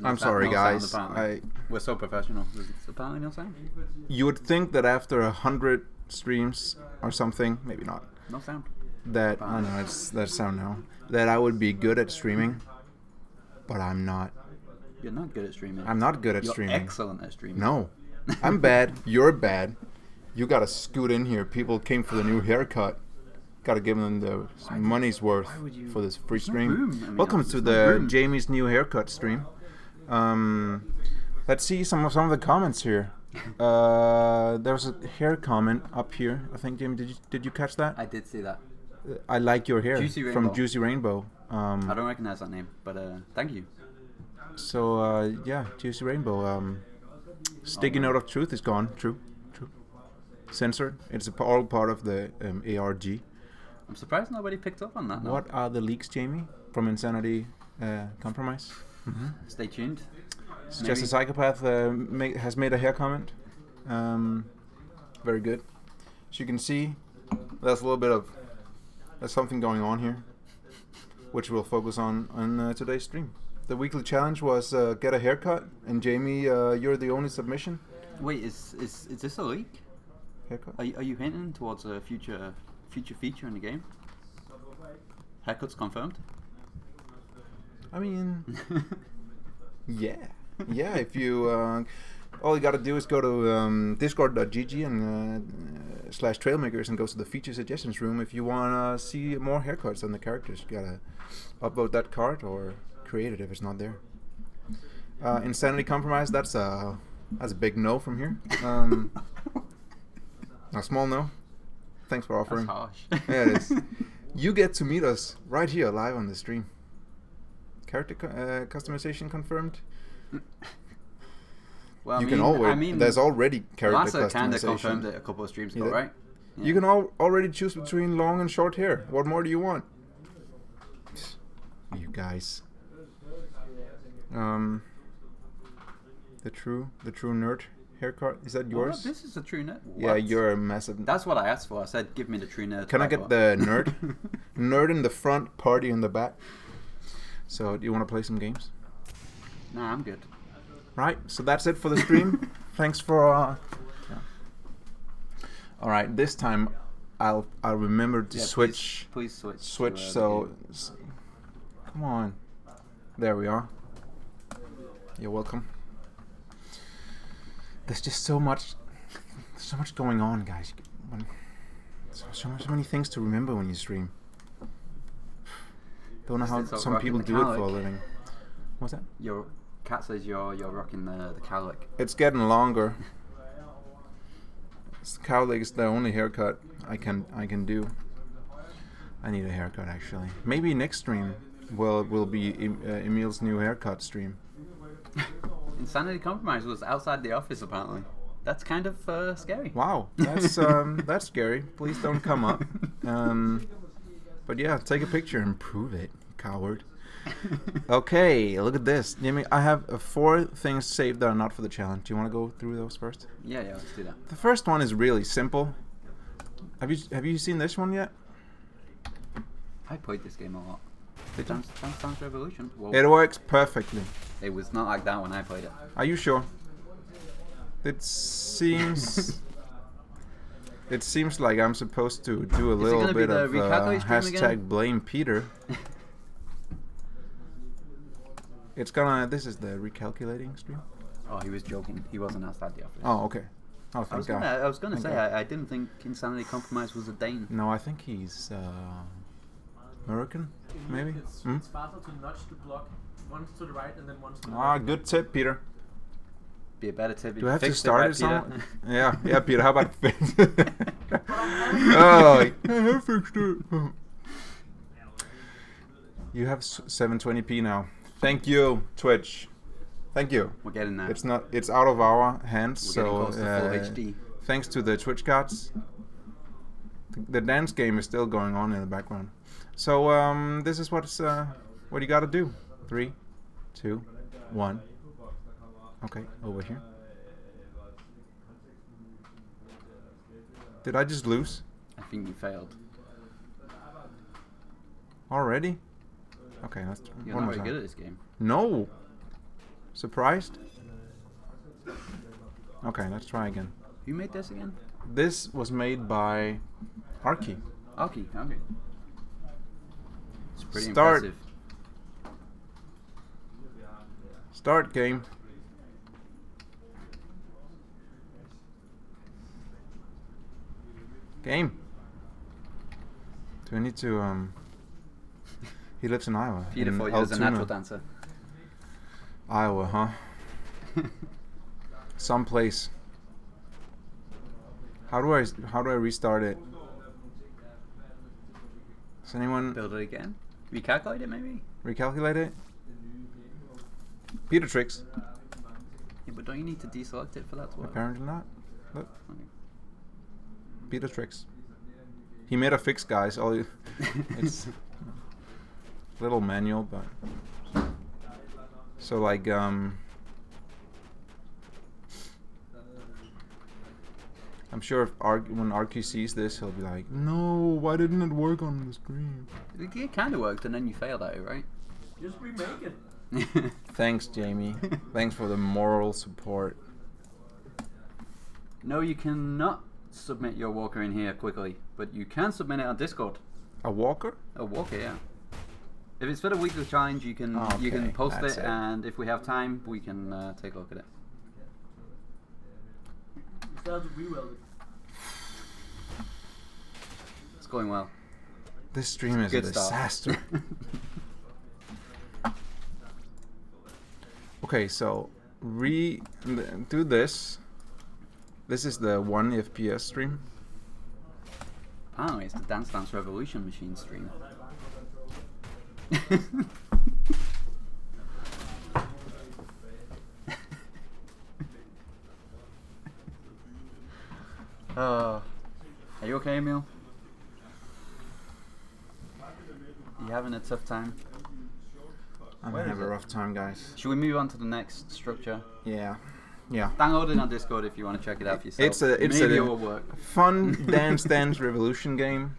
I'm sorry, guys. We're so professional. There's apparently no sound. You would think that after 100 streams or something, maybe not. No sound. That I know that's sound now. That I would be good at streaming, but I'm not. You're not good at streaming. I'm not good at You're streaming. Excellent at streaming. No, I'm bad. You're bad. You gotta scoot in here. People came for the new haircut. Gotta give them the money's worth for this free stream. Welcome to the Jamie's new haircut stream. Let's see some of the comments here. There was a hair comment up here. I think, Jamie, did you catch that? I did see that. I like your hair from Juicy Rainbow. I don't recognize that name, but thank you. So yeah, Juicy Rainbow. Sticky Note of Truth is gone. True. Censored. It's all part of the ARG. I'm surprised nobody picked up on that. What are the leaks, Jamie, from Insanity Compromise? Mm-hmm. Stay tuned. Just a Psychopath has made a hair comment. Very good. As you can see, there's a little bit of there's something going on here, which we'll focus on today's stream. The weekly challenge was get a haircut, and Jamie, you're the only submission. Wait, is this a leak? Haircut? Are you hinting towards a future feature in the game? Haircuts confirmed? I mean, yeah. If you all you gotta do is go to discord.gg and /trailmakers and go to the feature suggestions room if you wanna see more haircuts on the characters. You gotta upload that card or create it if it's not there. Insanity Compromise, that's a big no from here. A small no. Thanks for offering. That's harsh. Yeah, it is. You get to meet us right here live on the stream. Character customization confirmed. Well, you can always. There's already character customization. kind of confirmed it a couple of streams ago, right? Yeah. You can already choose between long and short hair. What more do you want? You guys. The true nerd haircut, is that yours? Oh, this is a true nerd. Yeah, you're a massive. That's what I asked for. I said, give me the true nerd. Can I get the nerd? Nerd in the front, party in the back. So, do you want to play some games? Nah, I'm good. Right, so that's it for the stream. Thanks for. Yeah. All right, this time I'll remember to switch. Please switch. Switch. So, come on. There we are. You're welcome. There's just so much going on, guys. So many things to remember when you stream. Don't know how some people do it for a living. What's that? Your cat says you're rocking the cowlick. It's getting longer. Cowlick is the only haircut I can do. I need a haircut actually. Maybe next stream will be Emil's new haircut stream. Insanity Compromise was outside the office apparently. That's kind of scary. Wow, that's scary. Please don't come up. But yeah, take a picture and prove it, coward. Okay, look at this. Jimmy, I have 4 things saved that are not for the challenge. Do you want to go through those first? Yeah, let's do that. The first one is really simple. Have you seen this one yet? I played this game a lot. Dance Revolution. Whoa. It works perfectly. It was not like that when I played it. Are you sure? It seems like I'm supposed to do a little bit of hashtag blame Peter. This is the recalculating stream. Oh, he was joking. He wasn't outside the office. Oh, okay. Oh, thank God. I was gonna say I didn't think Insanity Compromise was a Dane. No, I think he's American, maybe. It's faster to nudge the block once to the right and then once to the left. Good tip, Peter. Be a better tip. Do I have to start it somewhere? Yeah, Peter. How about fix? Oh, I have fixed it. You have 720p now. Thank you, Twitch. Thank you. We're getting there. It's out of our hands. We're getting close to full HD. Thanks to the Twitch gods. The dance game is still going on in the background. So this is what you gotta do. 3, 2, 1. Okay, over here. Did I just lose? I think you failed. Already? Okay, let's You're not very good at this game. No. Surprised? Okay, let's try again. Who made this again? This was made by Arky. Okay. It's pretty Start. impressive. Start game. Game. Do I need to He lives in Iowa. Peter in thought he was a Altoona. natural dancer. Iowa, huh? Someplace. How do I restart it? Does anyone Build it again. Recalculate it maybe? recalculate it? Peter tricks. Yeah, but don't you need to deselect it for that to work? Apparently not. Look, Okay. Peter tricks. He made a fix, guys. It's a little manual, but so like I'm sure if when RQ sees this, he'll be like, "No, why didn't it work on the screen?" It kind of worked, and then you failed at it, right? Just remake it. Thanks, Jamie. Thanks for the moral support. No, you cannot submit your walker in here quickly, but you can submit it on Discord. A walker? A walker, yeah. If it's for the weekly challenge, you can Okay, post that's it, it. and if we have time, we can take a look at it. You still have to re-weld it. It's going well. This stream is Good a stuff. disaster. Okay, so do this. This is the 1 FPS stream. Apparently, it's the Dance Dance Revolution machine stream. Are you okay, Emil? You having a tough time? I'm Where gonna is have a it? rough time, guys. Should we move on to the next structure? Yeah. Download it on Discord if you want to check it out for yourself. It's Maybe a it will work. fun Dance Revolution game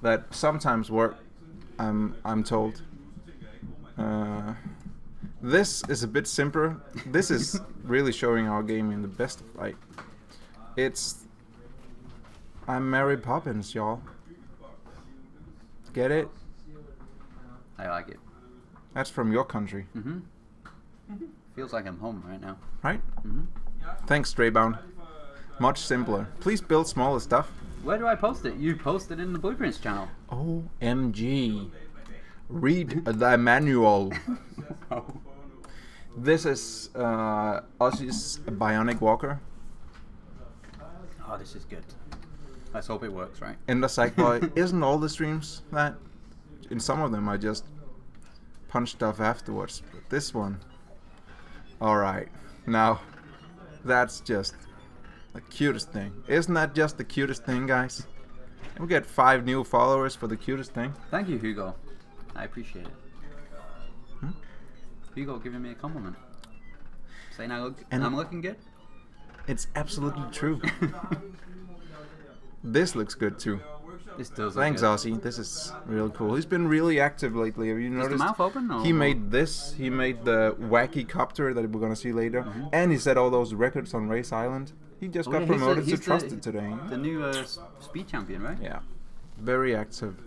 that sometimes work. I'm told. This is a bit simpler. This is really showing our game in the best light. I'm Mary Poppins, y'all. Get it? I like it. That's from your country, Feels like I'm home right now. right? Thanks, Straybound. Much simpler. Please build smaller stuff. Where do I post it? You post it in the Blueprints channel. OMG. Read the manual. This is Ozzy's Bionic Walker. Oh, this is good. Let's hope it works, right? In the Psych Boy. Isn't all the streams that? In some of them I just punch stuff afterwards. But this one. Alright. Now, that's just the cutest thing. Isn't that just the cutest thing, guys? We get 5 new followers for the cutest thing. Thank you, Hugo. I appreciate it. Hugo giving me a compliment. Saying I'm looking good? It's absolutely true. This looks good too. This does look Thanks, good. Ozzy. This is real cool. He's been really active lately. Have you Is noticed? the mouth open? Or He made this. He made the wacky copter that we're gonna see later, and he set all those records on Race Island. He just got promoted to Trusted today. The new speed champion, right? Yeah, very active.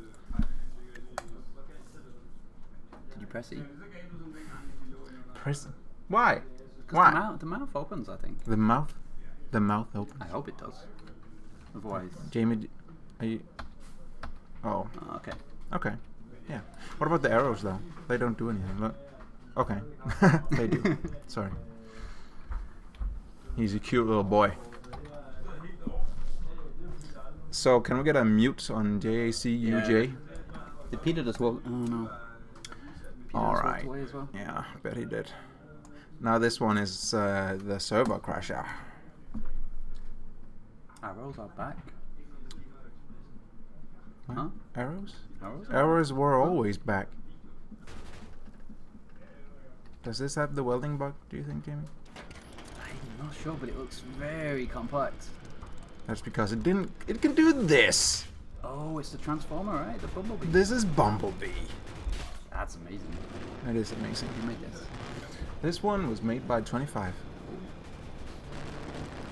Did you press E? Press. Why? Because Why? the mouth opens, I think. The mouth open. I hope it does. Otherwise... Jamie, are you? Oh, Oh, okay. okay. Yeah. What about the arrows though? They don't do anything. Look. Okay. They do. Sorry. He's a cute little boy. So can we get a mute on JACUJ? Did Peter just walk... Oh, no. Peter All just walked right. away as well? Yeah, I bet he did. Now this one is the server crasher. Arrows are back. What? Huh? Arrows? Arrows? Arrows were always back. Does this have the welding bug, do you think, Jamie? I'm not sure, but it looks very complex. That's because it didn't... It can do this! Oh, it's the Transformer, right? The Bumblebee. This is Bumblebee. That's amazing. That is amazing. You made this. This one was made by 25.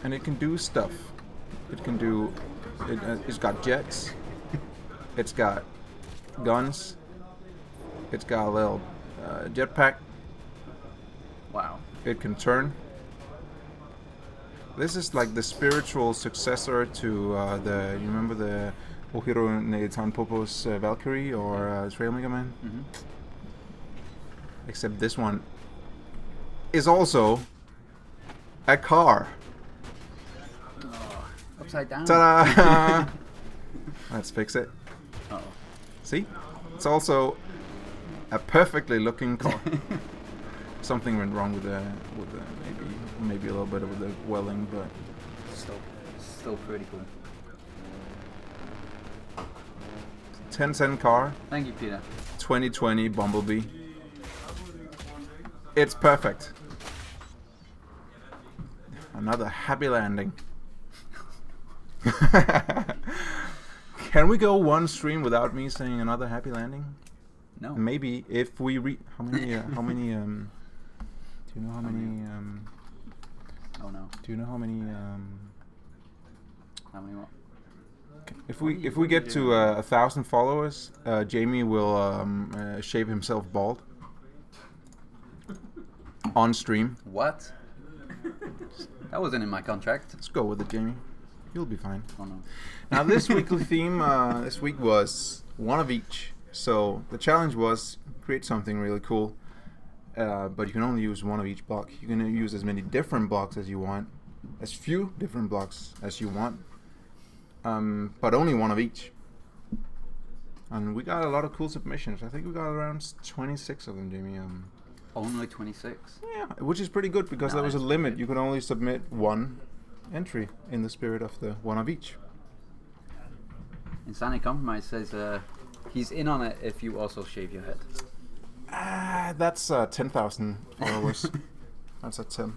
And it can do stuff. It can do... it's got jets. It's got guns. It's got a little jetpack. Wow. It can turn. This is like the spiritual successor to you remember the Ohiro Neitan Popo's Valkyrie or Trailmaker Man? Mm-hmm. Except this one is also a car. Oh, upside down. Ta-da! Let's fix it. Uh-oh. See? It's also a perfectly looking car. Something went wrong with the maybe a little bit of the welding, but Still pretty cool. 10-cent car, Thank you, Peter. 2020 Bumblebee. It's perfect. Another happy landing. Can we go one stream without me saying another happy landing? No. Maybe if we how many do you know how many Oh no. do you know how many How many what? if we get to 1,000 followers, Jamie will shave himself bald on stream. What? That wasn't in my contract. Let's go with it, Jamie. You'll be fine. Oh no. Now this weekly theme this week was one of each. So the challenge was create something really cool, but you can only use one of each block. You can use as many different blocks as you want, as few different blocks as you want, but only one of each. And we got a lot of cool submissions. I think we got around 26 of them, Jamie. Only 26. Yeah, which is pretty good because there was a Nice. limit. You could only submit one entry in the spirit of the one of each. Insanity Compromise says he's in on it if you also shave your head. That's 10,000 followers. That's at 10.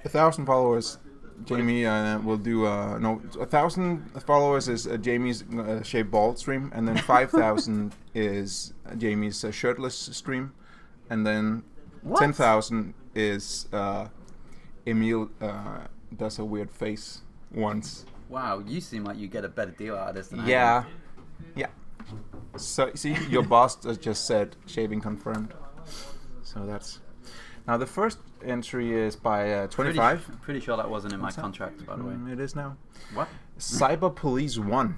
1,000 followers, Jamie will do. No, 1,000 followers is Jamie's shaved bald stream, and then 5,000 is Jamie's shirtless stream, and then What? 10,000 is Emil does a weird face once. Wow, you seem like you get a better deal out of this than I Yeah. Yeah. So, see, your boss just said shaving confirmed. So that's... Now, the first entry is by 25. Pretty sure that wasn't in my What's that? contract, by the way. It is now. What? Cyber Police 1.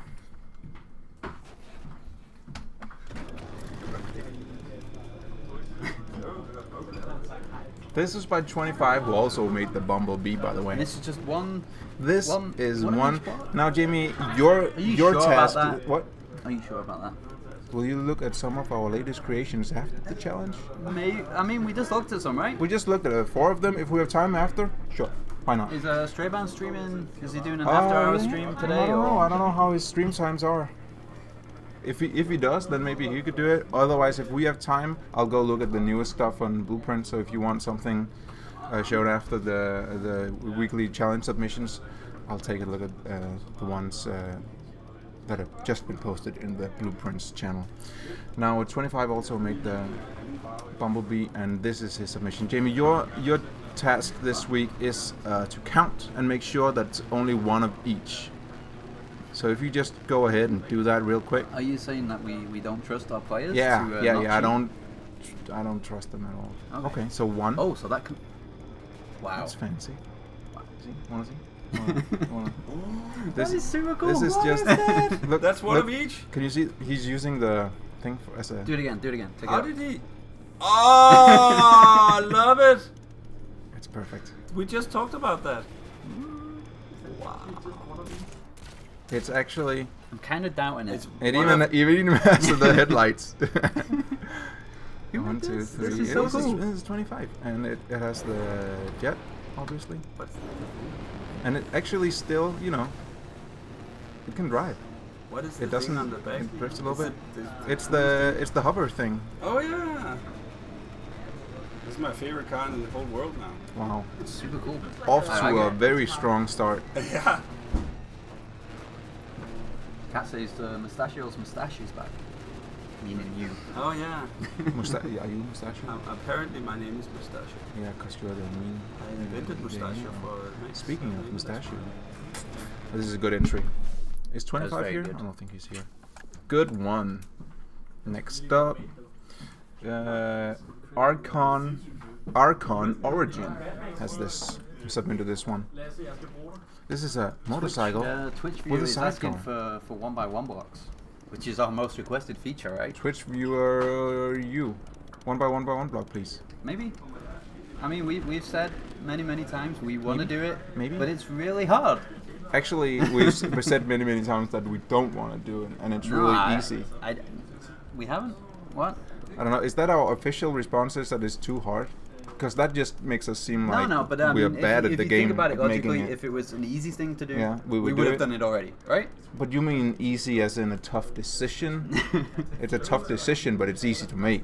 This is by 25, who also made the Bumblebee, by the way. And this is just one. This one- is one of one. each block? Now, Jamie, your Are you your sure about task. that? What? Are you sure about that? Will you look at some of our latest creations after the challenge? I mean, we just looked at some, right? We just looked at 4 of them. If we have time after, sure. Why not? Is Straybound streaming? Is he doing an after-hour Yeah. stream today? I don't know. or? I don't know how his stream times are. If he does, then maybe he could do it. Otherwise, if we have time, I'll go look at the newest stuff on Blueprint. So if you want something shown after the weekly challenge submissions, I'll take a look at the ones that have just been posted in the Blueprints channel. Now, 25 also made the Bumblebee, and this is his submission. Jamie, your task this week is to count and make sure that's only one of each. So if you just go ahead and do that real quick. Are you saying that we don't trust our players? Yeah, to, not yeah. cheat? I don't trust them at all. Okay. Okay, so 1. Oh, so that can. Wow. That's fancy. See? Wanna see? That is super cool. This is What just is that? look. That's one look, of each? Can you see? He's using the thing as a. Do it again. Do it again. Take How it out. did he? Oh, I love it. It's perfect. We just talked about that. Wow. It's actually. I'm kind of doubting it. It's It one even has the headlights. Who 1, made 2, this? 3. This is so cool. This is 25, and it has the jet, obviously, What's and it actually still, it can drive. What is It the doesn't. thing on the back? It drifts a little Is bit. it It's the hover thing. Oh yeah. This is my favorite car in the whole world now. Wow. It's super cool. Off I to like a it. very strong start. Yeah. Cat says the mustachios back. meaning you. Oh yeah. Are you Mustachio? Apparently my name is Mustachio. Yeah, because you're the mean. I invented Mustachio for Max. Speaking of Mustachio, this is a good entry. Is 25 very here? good. I don't think he's here. Good one. Next up, Archon Origin has this. Submitted this one. This is a motorcycle Twitch with viewer a is asking sidecar. for 1x1 blocks, which is our most requested feature, right? Twitch viewer, you 1x1 block, please. Maybe. I mean, we've said many times we want to do it, Maybe. but it's really hard. Actually, we've said many times that we don't want to do it, and it's really easy. We haven't. What? I don't know. Is that our official responses that it's too hard? Because that just makes us seem like But I we are mean, bad if at the you game. think about it of making logically, it. if it was an easy thing to do, Yeah, we would would do have it. done it already, right? But you mean easy as in a tough decision? It's a tough decision, but it's easy to make.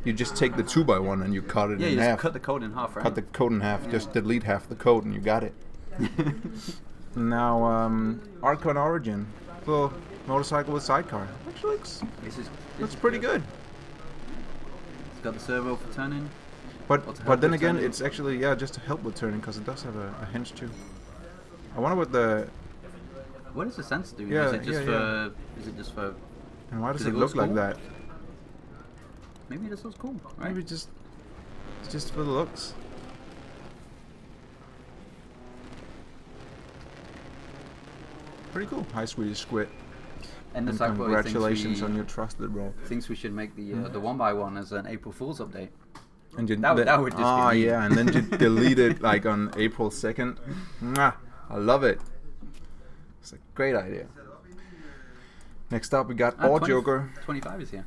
You just take the 2x1 and you cut it Yeah, in you half. just cut the code in half, right? Cut the code in half. Just delete half the code and you got it. Now, Archon Origin, little motorcycle with sidecar. Actually, looks pretty good. It's got the servo for turning. But then again, it's actually just to help with turning because it does have a hinge too. I wonder what the What does the sense do? Yeah, Is it just yeah, for? yeah. Is it just for? and why does Does it it look look like cool? that? Maybe this looks cool, right? Maybe it's just for the looks. Pretty cool. Hi, Swedish Squid. And the And Sackboy congratulations on your trusted bro. thinks we should make the 1x1 as an April Fool's update. And you That would just be ah, mean. yeah, and then you delete it like on April 2nd. Mwah, I love it. It's a great idea. Next up, we got All Joker. 25 is here.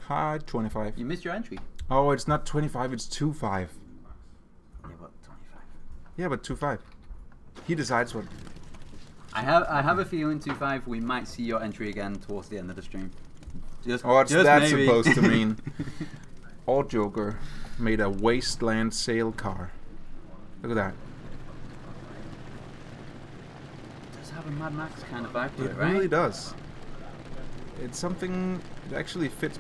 Hi, 25. You missed your entry. Oh, it's not 25, it's 25. Yeah, what? 25. Yeah, but 25. He decides what. I have a feeling 25. We might see your entry again towards the end of the stream. What's that maybe. supposed to mean? All Joker made a wasteland sail car. Look at that. It does have a Mad Max kind of vibe to It it, right? really does. It's something that actually fits.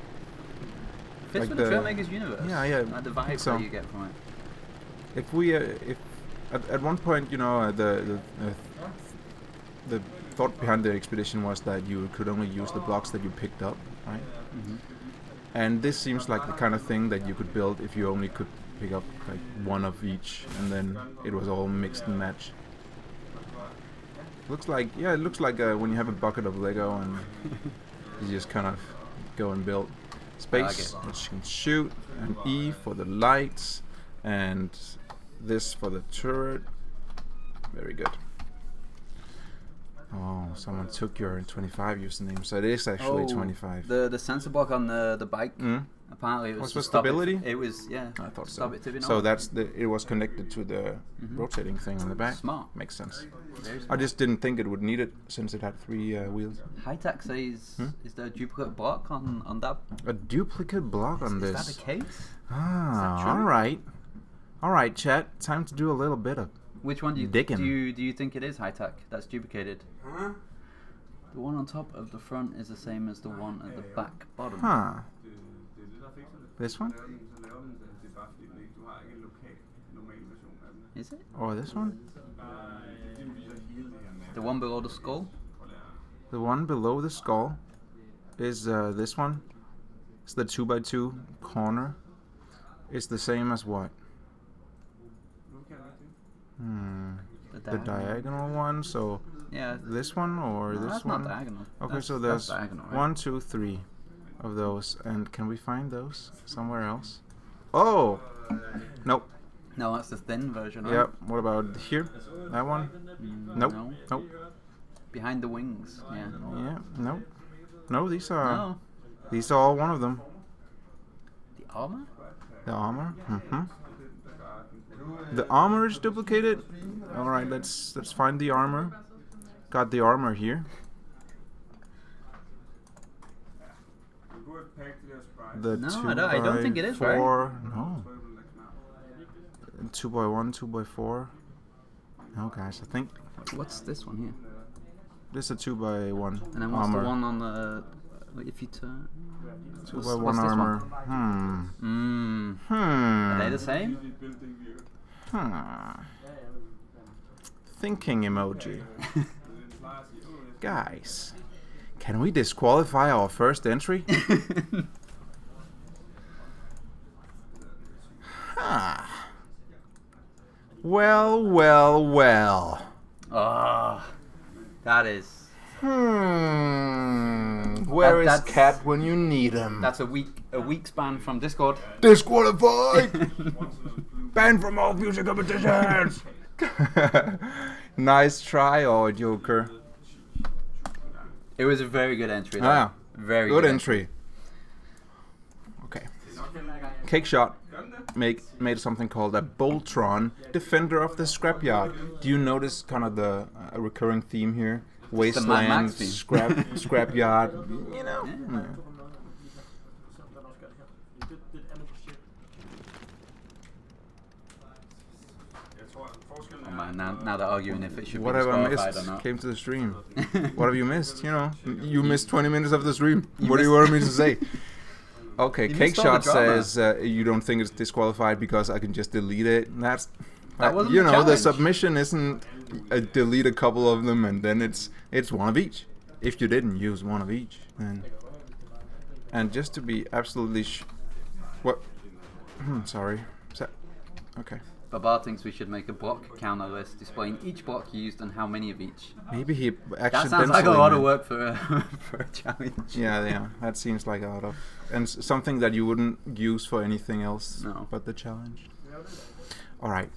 Fits like with the the- Trailmakers universe. Yeah, yeah, Like the I think vibe so. that you get from it. If we, if at one point, you know, the thought behind the expedition was that you could only use the blocks that you picked up, right? Mm-hmm. And this seems like the kind of thing that you could build if you only could pick up like one of each, and then it was all mixed and matched. Looks like, yeah, it looks like when you have a bucket of Lego and you just kind of go and build. Space, I like it. which you can shoot, and E for the lights, and this for the turret. Very good. Oh, someone took your 25 username, so it is actually 25. The sensor block on the bike. Mm? Apparently, it was Was to for stop stability? It was, yeah. I thought stop so. it tipping So over. that's it was connected to the Mhm. rotating thing on the back. Smart. Makes sense. Very I smart. just didn't think it would need it since it had 3 wheels. High-Tech says, Hmm? is there a duplicate block on that? A duplicate block on Is this. that the case? Ah, true? all right, chat. Time to do a little bit of. Which one do you Digging. do you think it is high-tech? That's duplicated. Huh? The one on top of the front is the same as the one at the back bottom. Huh. This one Is it? or this one? The one below the skull? The one below the skull is this one. It's the 2x2 corner. It's the same as what? The diagonal one. So Yeah. this one or No, this that's one? not diagonal. Okay, so that's there's diagonal, right? 1, 2, 3 of those, and can we find those somewhere else? Oh, nope. No, that's the thin version, right? Yep. What about here? That one? Nope. No. Nope. Behind the wings. Yeah. Yeah. Nope. No, these are No. these are all one of them. The armor? The armor. The armor is duplicated. All right, let's find the armor. Got the armor here. The No, 2 I don't think it is, right? 4 No. 2x1, 2x4. No, guys, I think What's this one here? this is a 2x1 And then what's armor. the one on the If you turn. 2 What's by 1 this armor. one? Are they the same? Thinking emoji. Guys, can we disqualify our first entry? Well. Oh, that is. Where is That's- Cat when you need him? That's a week's ban from Discord. Disqualified! Banned from all future competitions! Nice try, oh Joker. It was a very good entry. Though. Ah, Very good entry. Okay. Cake Shot made something called a Boltron, Defender of the Scrapyard. Do you notice kind of the recurring theme here? Wasteland, Max theme. scrapyard, you know. Yeah. Oh man, now they're arguing if it should What be have I disqualified or missed? not. Came to the stream. What have you missed? You know, you missed 20 minutes of the stream. You What do you missed- want me to say? Okay, You Cake missed all the Shot drama. says you don't think it's disqualified because I can just delete it. That's That wasn't you the know, the challenge. submission isn't delete a couple of them and then it's one of each. If you didn't use one of each, then and just to be absolutely what? Sorry. Okay. Babar thinks we should make a block counter list displaying each block used and how many of each. Maybe he That accidentally. sounds like a lot of meant- work for for a challenge. Yeah, that seems like a lot of, and something that you wouldn't use for anything else No. but the challenge. All right,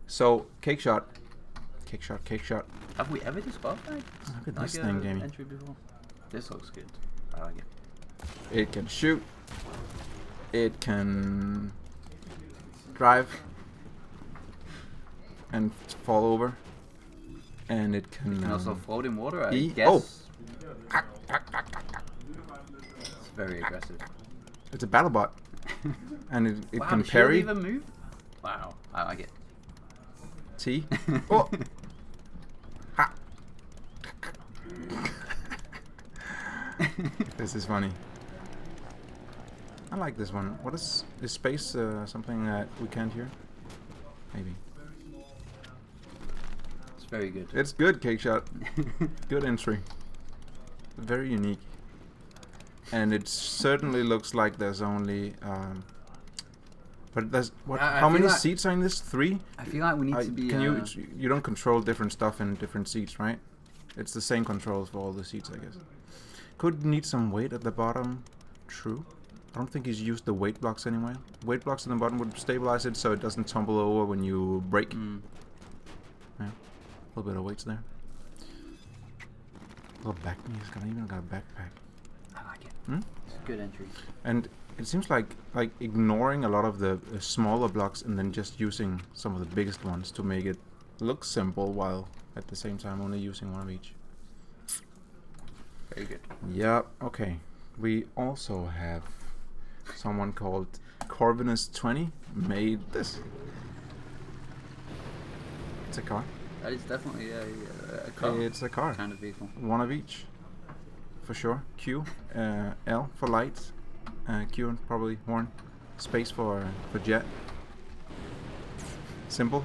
so Cake Shot. Have we ever disqualified? Look at Like this a thing, Jamie. entry before? This looks good. I like it. It can shoot. It can drive and fall over, and it can. You can also float in water, I E- guess. oh. It's very aggressive. It's a battle bot, and it Wow, can the shield parry. even move? Wow, I like it. T. Oh. Ha. This is funny. I like this one. What is space? Something that we can't hear? Maybe. It's very good. It's good, Cake Shot. Good entry. Very unique. And it certainly looks like there's only. But there's what? I How feel many like- seats are in this? 3? I feel like we need to be. Can you don't control different stuff in different seats, right? It's the same controls for all the seats, I guess. Could need some weight at the bottom. True. I don't think he's used the weight blocks anyway. Weight blocks at the bottom would stabilize it so it doesn't tumble over when you brake. Yeah. A little bit of weights there. A little back. He's even got a backpack. I like it. Hmm? It's a good entry. And it seems like ignoring a lot of the smaller blocks and then just using some of the biggest ones to make it look simple while at the same time only using one of each. Very good. Yep. Okay. We also have someone called Corvinus20 made this. It's a car. That is definitely a car. It's a car. Kind of vehicle. One of each, for sure. Q, L for lights, Q and probably horn, space for jet. Simple.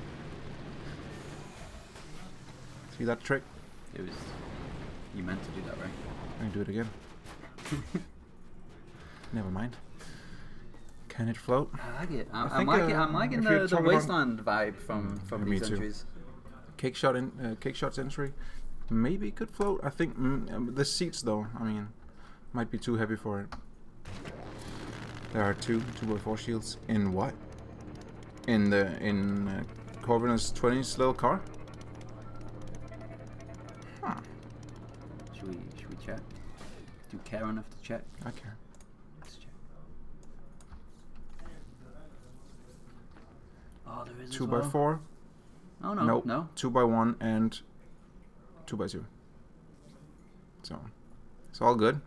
See that trick? It was. You meant to do that, right? I can do it again. Never mind. Can it float? I like it. I I'm think, liking. I'm liking if you're the talking about- wasteland vibe from me these too. entries. Cake Shot's entry. Maybe it could float. I think the seats though. I mean, might be too heavy for it. There are 2x4 shields in what? In Corvinus 20's little car. Huh. Should we check? Do you care enough to check? I care. Let's check. Oh, there is. 2x4. Oh no, Nope. no. 2x1 and 2x2. So it's all good.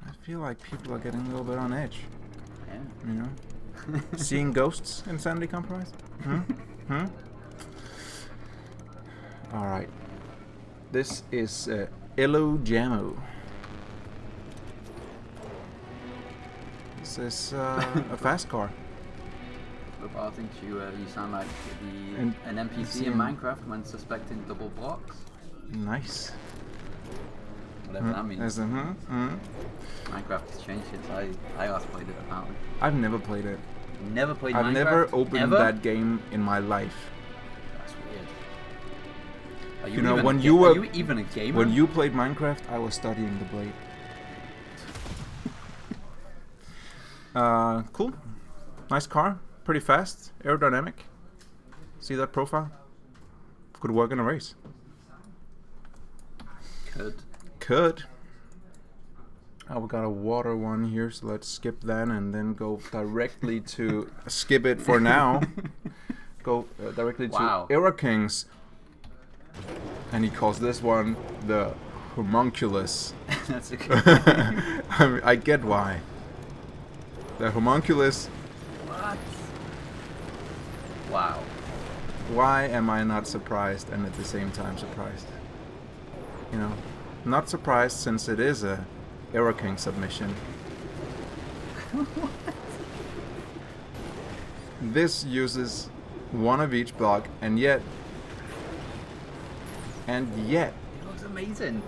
I feel like people are getting a little bit on edge. Yeah. You know, seeing ghosts in Sanity Compromise. All right. This is Elo Jamo. This is a fast car. But I think you sound like And an NPC in Minecraft when suspecting double blocks. Nice. Whatever that means. As a, Minecraft has changed since I last played it, apparently. I've never played it. Never played I've Minecraft? never opened ever? that game in my life. That's weird. Are You know, even when a you ga- were- Are you even a gamer? When you played Minecraft, I was studying the blade. Cool. Nice car. Pretty fast. Aerodynamic. See that profile? Could work in a race. Could. Oh, we got a water one here, so let's skip that and then go directly to... skip it for now. Go directly Wow. to Era Kings. And he calls this one the homunculus. That's a good name. I mean, I get why. The homunculus. What? Wow. Why am I not surprised and at the same time surprised? You know, not surprised since it is a Era King submission. This uses one of each block, and yet. It looks amazing.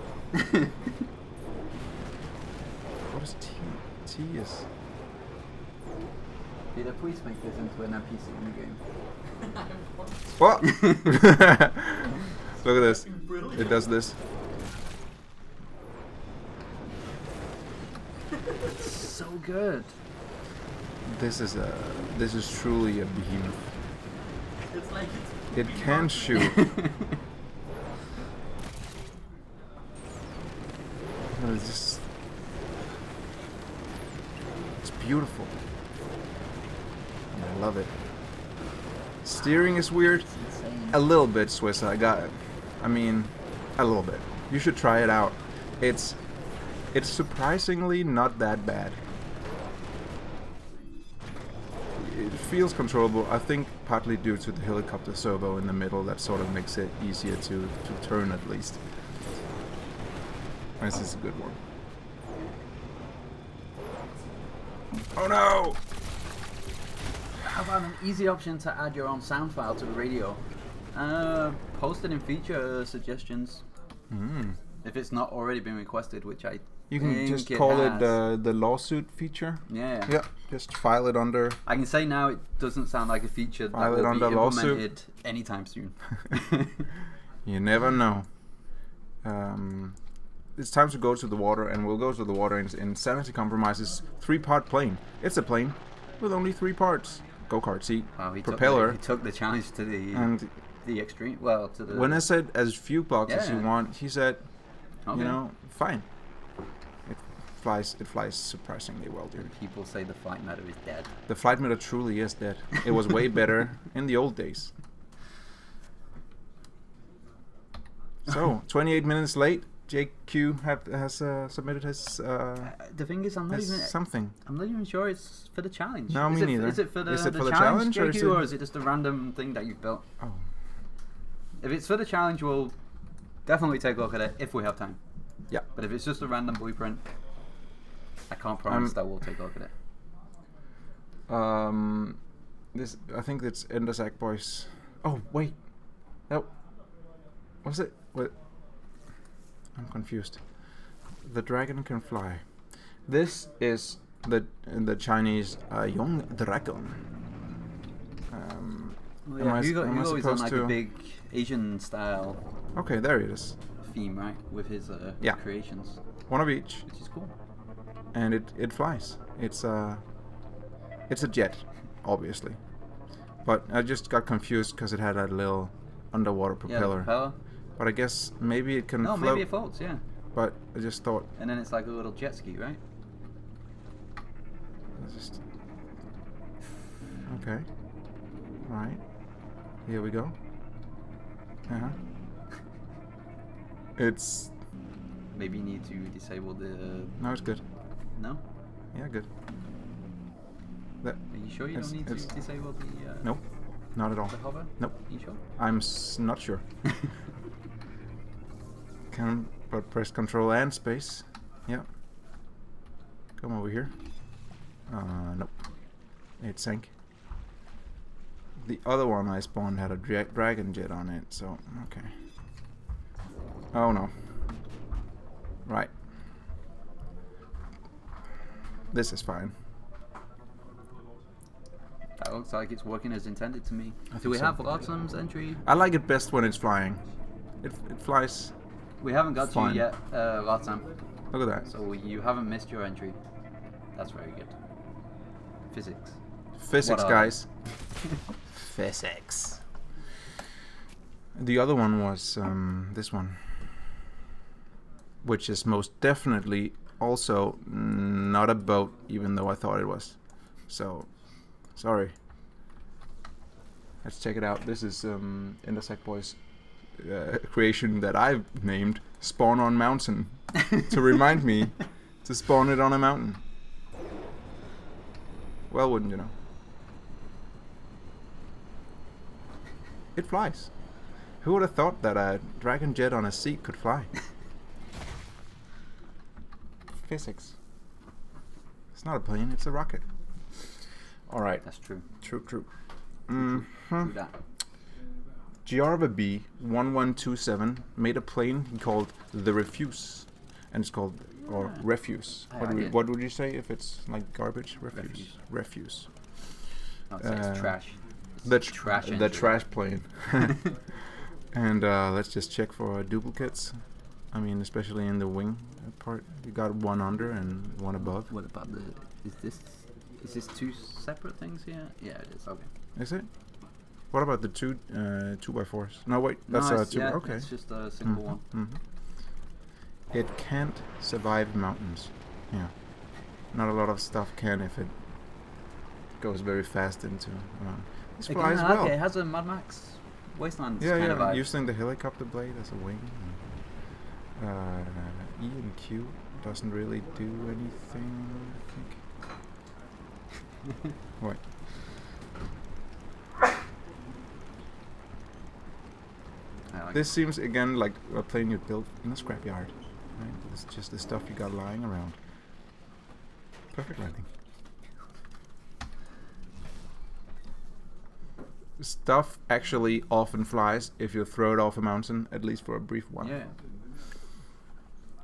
What is T? T is. Peter, please make this into an NPC in the game. What? Look at this. It does this. It's so good. This is truly a behemoth. It's like It can shoot. It's just, it's beautiful. And I love it. Steering is weird. It's insane. A little bit, Swiss. I mean, a little bit. You should try it out. It's surprisingly not that bad. It feels controllable. I think partly due to the helicopter servo in the middle that sort of makes it easier to turn at least. This is a good one. Oh no! How about an easy option to add your own sound file to the radio? Post it in feature suggestions. If it's not already been requested, which I You can think just call it has. the lawsuit feature. Yeah. Yeah, just file it under. I can say now it doesn't sound like a feature that File it will be under lawsuit. implemented anytime soon. You never know. It's time to go to the water, and we'll go to the water in Sanity Compromise's 3-part plane. It's a plane with only 3 parts. Go-kart seat, Wow, he propeller, took the challenge to and the extreme. Well, to the. when I said as few blocks as you Yeah. want, he said, Okay. you know, fine. It flies surprisingly well, dude. People say the flight matter is dead. The flight meter truly is dead. It was way better in the old days. So, 28 minutes late. JQ has submitted his The thing is, I'm not something. even sure it's for the challenge. No, me neither. Is it for the, Is it the for the challenge, challenge, JQ, or is it just a random thing that you've built? Oh, If it's for the challenge, we'll definitely take a look at it if we have time. yeah. But if it's just a random blueprint, I can't promise that we'll take a look at it. This I think it's Endersack Boys. Oh wait, that was it. What? I'm confused. The dragon can fly. This is the Chinese young dragon. Well, am yeah, I Hugo is on supposed like to? a big Asian style Okay, there it is. theme, right, with his Yeah. creations, One of each, which is cool. and it flies. It's a jet, obviously. But I just got confused because it had that little underwater Yeah, propeller. the propeller. But I guess maybe it can No, float. maybe it floats, yeah. But I just thought, And then it's like a little jet ski, right? I just okay, right. Here we go. It's Maybe you need to disable the. no, it's good. No? Yeah, good. That Are you sure you It's- don't need it's- to disable the? nope, not at all. The hover? Nope. Are you sure? I'm not sure. Can but press Control and space. Yeah. Come over here. Nope. It sank. The other one I spawned had a dragon jet on it, so okay. Oh no. Right. This is fine. That looks like it's working as intended to me. I Do we think so. have Lotsum's entry? I like it best when it's flying. It flies. We haven't got Fine. you yet, Lotsum. Look at that. So you haven't missed your entry. That's very good. Physics. Physics, What are guys. Physics. The other one was this one, which is most definitely also not a boat, even though I thought it was. So, sorry. Let's check it out. This is Intersect Boys' creation that I've named Spawn on Mountain to remind me to spawn it on a mountain. Well, wouldn't you know? It flies. Who would have thought that a dragon jet on a seat could fly? Physics. It's not a plane, it's a rocket. Alright. That's true. True. True that. Giarva B 1127 made a plane called the Refuse. And it's called, or Refuse. What would you say if it's like garbage? Refuse. No, it's trash. The trash trash plane. And let's just check for duplicates. I mean, especially in the wing part, you got one under and one above. What about the? Is this two separate things here? Yeah, it is. Okay. Is it? What about the 2x4s? No, wait, that's no, it's, two. yeah, Okay. it's just a single one. Mm-hmm. It can't survive mountains. Yeah. Not a lot of stuff can if it goes very fast into. This flies well. Okay, it has a Mad Max Wasteland. Yeah, kind of vibe. using the helicopter blade as a wing. E and Q doesn't really do anything, I think. Wait. This seems again like a plane you built in a scrapyard. Right? It's just the stuff you got lying around. Perfect landing. Stuff actually often flies if you throw it off a mountain, at least for a brief while. Yeah.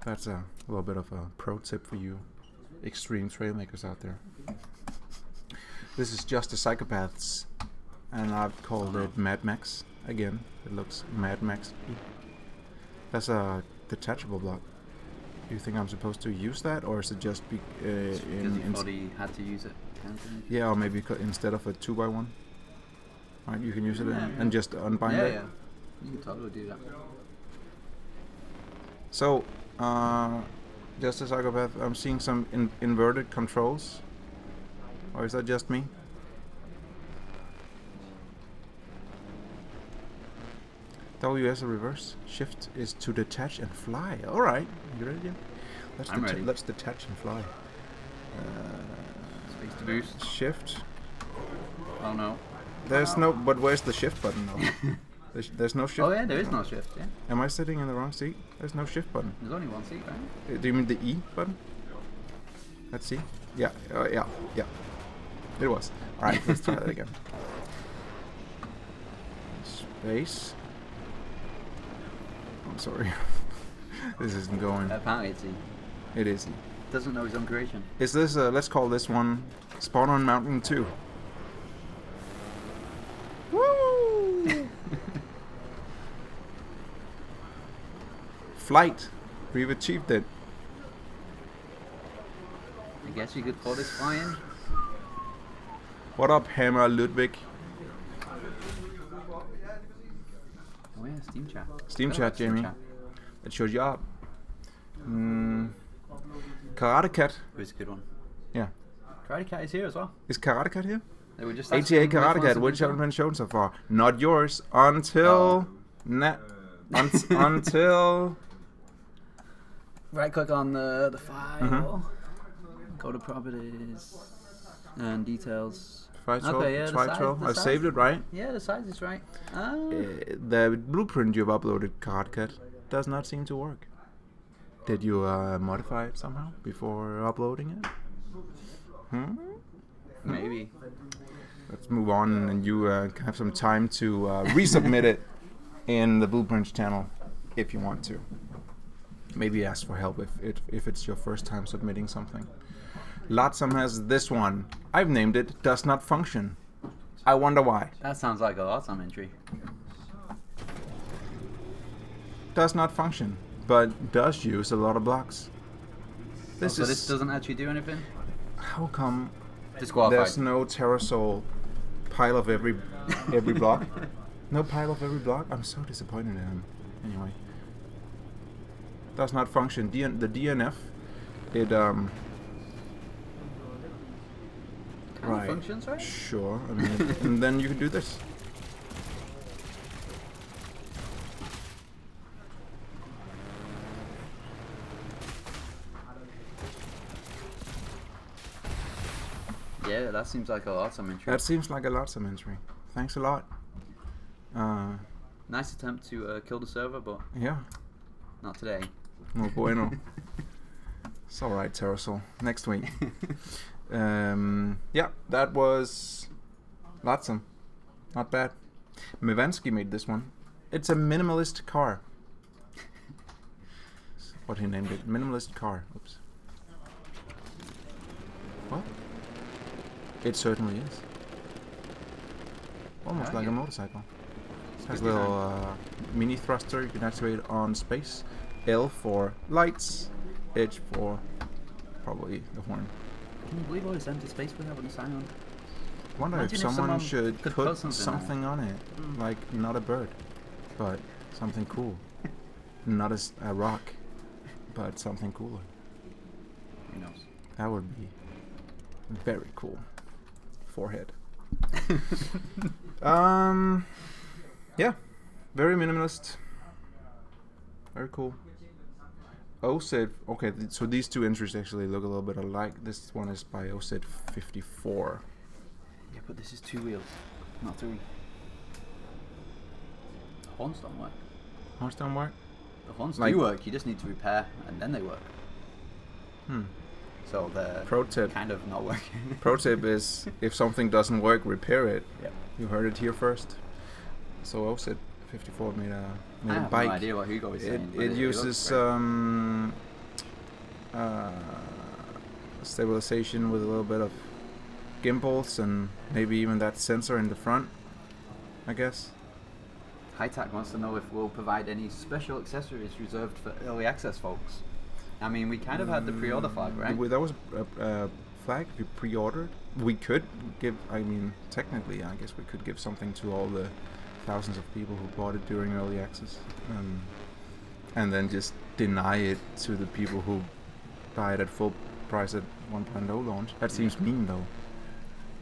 That's a little bit of a pro tip for you extreme trailmakers out there. This is just the Psychopaths, and I've called it Mad Max. Again, it looks Mad Max. That's a detachable block. Do you think I'm supposed to use that, or is it just Because you thought he had to use it. Kind of thing? Yeah, or maybe instead of a 2x1, right? You can use it and just unbind it. Yeah, you can totally do that. So, just a Psychopath. I'm seeing some inverted controls, or is that just me? WS a reverse. Shift is to detach and fly. All right, you ready? I'm ready. Let's detach and fly. Space to boost. Shift. Oh no. There's no. But where's the shift button though? There's no shift. Oh yeah, there is no shift. Yeah. Am I sitting in the wrong seat? There's no shift button. There's only one seat, right? Do you mean the E button? Let's see. Yeah. Yeah. It was. All right. Let's try that again. Space. I'm sorry. This isn't going. Apparently it's E. It is. Doesn't know his own creation. Is this? Let's call this one Spawn on Mountain 2. Woo! Flight. We've achieved it. I guess you could call this flying. What up, Hammer Ludwig? Oh yeah, Steam chat. Steam Forgot chat, about Steam Jamie. That shows you up. Karate Cat. Who's a good one? Yeah. Karate Cat is here as well. Is Karate Cat here? They were just ATA asking which Karate ones Cat, have which been haven't been shown so far? Not yours until until Right click on the file. Go to properties and details. Okay, yeah, the size- the I size- saved it right. Yeah, the size is right. The blueprint you've uploaded, Karate Cat, does not seem to work. Did you modify it somehow before uploading it? Maybe. Let's move on, and you can have some time to resubmit it in the Blueprints channel if you want to. Maybe ask for help if it's your first time submitting something. Lotsam has this one. I've named it Does Not Function. I wonder why. That sounds like a Lotsam entry. Does not function, but does use a lot of blocks. So this doesn't actually do anything? How come Disqualified. there's no Terrasol pile of every block? No pile of every block? I'm so disappointed in him. Anyway. Does not function. The DNF, it Kind of functions, right? Sure. I mean, and then you can do this. Yeah, that seems like a Lotsam entry. That seems like a Lotsam entry. Thanks a lot. Nice attempt to kill the server, but Yeah. not today. No bueno. It's alright, Terrasol. Next week. Yeah, that was Lotsam. Not bad. Mivansky made this one. It's a minimalist car. That's what he named it. Minimalist car. Oops. What? It certainly is. Almost like a motorcycle. It has a little mini thruster you can activate on space. L for lights. H for probably the horn. Can you believe all this empty space we have on the sign on? I wonder Imagine if if someone someone should could put put something something on it. Like, not a bird, but something cool. Not a rock, but something cooler. Who knows? That would be very cool. Forehead. Yeah, very minimalist. Very cool. OSID, okay, so these two entries actually look a little bit alike. This one is by OSID 54. Yeah, but this is 2 wheels, not 3. The horns don't work. Horns don't work? The horns Like- do work, you just need to repair, and then they work. Hmm. So they're Pro tip. kind of not working. Pro tip is, if something doesn't work, repair it. Yep. You heard it here first. So OSID 54 made I a have bike. no idea what Hugo is saying. but It looks uses great. stabilization with a little bit of gimbals and maybe even that sensor in the front, I guess. Hightech wants to know if we'll provide any special accessories reserved for early access folks. I mean, we kind of had the pre-order flag, right? That was a flag if you pre-ordered. We could give, I mean, technically, I guess we could give something to all the thousands of people who bought it during early access. And then just deny it to the people who buy it at full price at 1.0 launch. That seems mean, though.